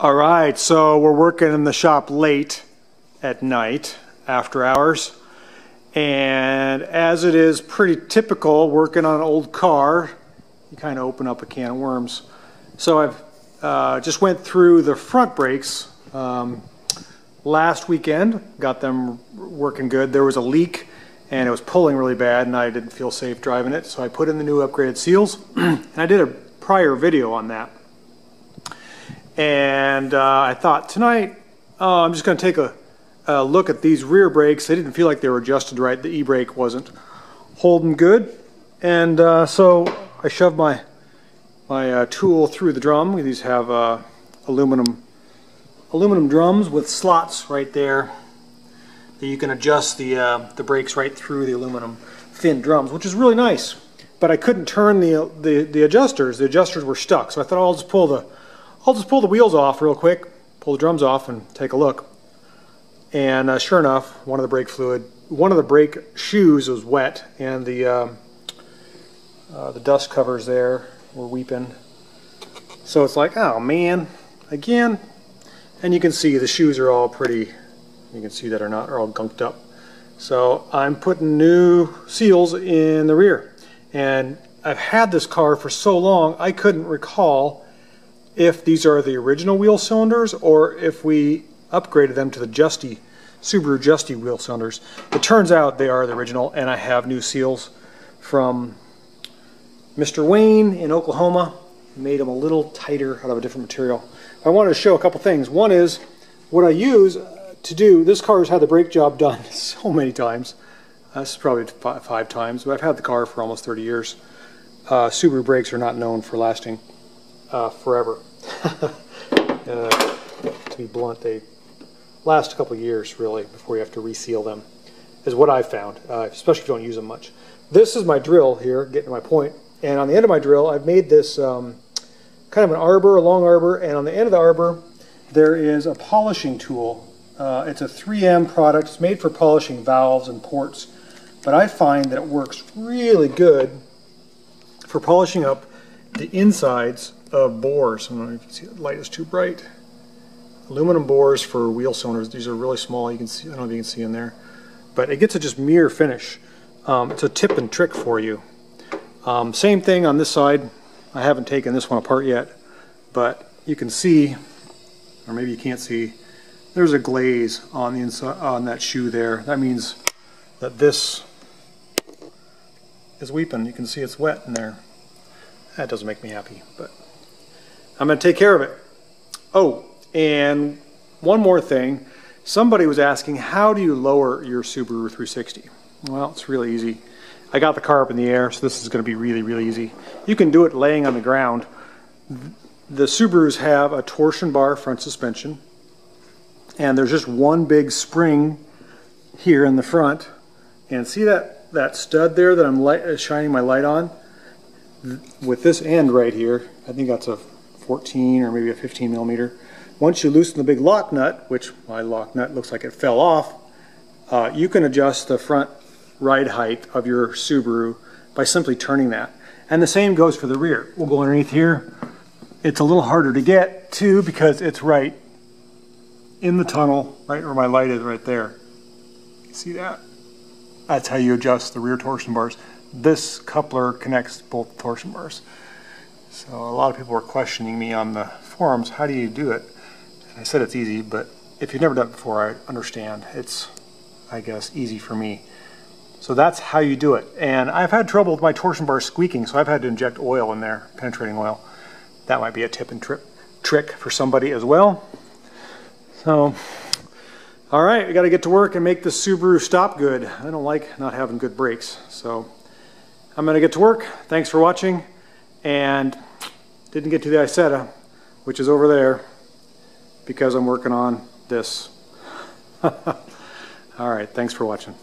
All right, so we're working in the shop late at night, after hours. And as it is pretty typical working on an old car, you kind of open up a can of worms. So I've just went through the front brakes last weekend, got them working good. There was a leak and it was pulling really bad and I didn't feel safe driving it. So I put in the new upgraded seals and I did a prior video on that. And I thought tonight, I'm just going to take a look at these rear brakes. They didn't feel like they were adjusted right. The e-brake wasn't holding good. And so I shoved my tool through the drum. These have aluminum drums with slots right there that you can adjust the brakes right through the aluminum thin drums, which is really nice. But I couldn't turn the adjusters. The adjusters were stuck. So I thought, I'll just pull the wheels off real quick, pull the drums off and take a look. And sure enough, one of the brake shoes was wet and the dust covers there were weeping. So it's like, oh man, again. And you can see the shoes are all pretty, you can see that are all gunked up. So I'm putting new seals in the rear. And I've had this car for so long, I couldn't recall if these are the original wheel cylinders or if we upgraded them to the Subaru Justy wheel cylinders. It turns out they are the original, and I have new seals from Mr. Wayne in Oklahoma. He made them a little tighter out of a different material. I wanted to show a couple things. One is what I use to do, this car has had the brake job done so many times. This is probably five times, but I've had the car for almost 30 years. Subaru brakes are not known for lasting forever. To be blunt, they last a couple of years really before you have to reseal them, is what I've found, especially if you don't use them much. This is my drill here, getting to my point, and on the end of my drill I've made this kind of an arbor, a long arbor, and on the end of the arbor there is a polishing tool. It's a 3M product. It's made for polishing valves and ports, but I find that it works really good for polishing up the insides of bores. I don't know if you can see, the light is too bright. Aluminum bores for wheel cylinders. These are really small. You can see, I don't know if you can see in there, but it gets a just mirror finish. It's a tip and trick for you. Same thing on this side. I haven't taken this one apart yet, but you can see, or maybe you can't see, there's a glaze on the inside on that shoe there. That means that this is weeping. You can see it's wet in there. That doesn't make me happy, but I'm going to take care of it. Oh, and one more thing. Somebody was asking, how do you lower your Subaru 360? Well, it's really easy. I got the car up in the air, so this is going to be really, really easy. You can do it laying on the ground. The Subarus have a torsion bar front suspension, and there's just one big spring here in the front. And see that stud there that I'm shining my light on? With this end right here, I think that's a 14 or maybe a 15 millimeter. Once you loosen the big lock nut, which my lock nut looks like it fell off, you can adjust the front ride height of your Subaru by simply turning that. And the same goes for the rear. We'll go underneath here. It's a little harder to get to because it's right in the tunnel, right where my light is right there. See that? That's how you adjust the rear torsion bars. This coupler connects both torsion bars. So a lot of people were questioning me on the forums, how do you do it? And I said it's easy, but if you've never done it before, I understand. It's, I guess, easy for me. So that's how you do it. And I've had trouble with my torsion bar squeaking, so I've had to inject oil in there, penetrating oil. That might be a tip and trick for somebody as well. So, all right, we got to get to work and make the Subaru stop good. I don't like not having good brakes, so I'm going to get to work. Thanks for watching, and didn't get to the Isetta, which is over there, because I'm working on this. All right, thanks for watching.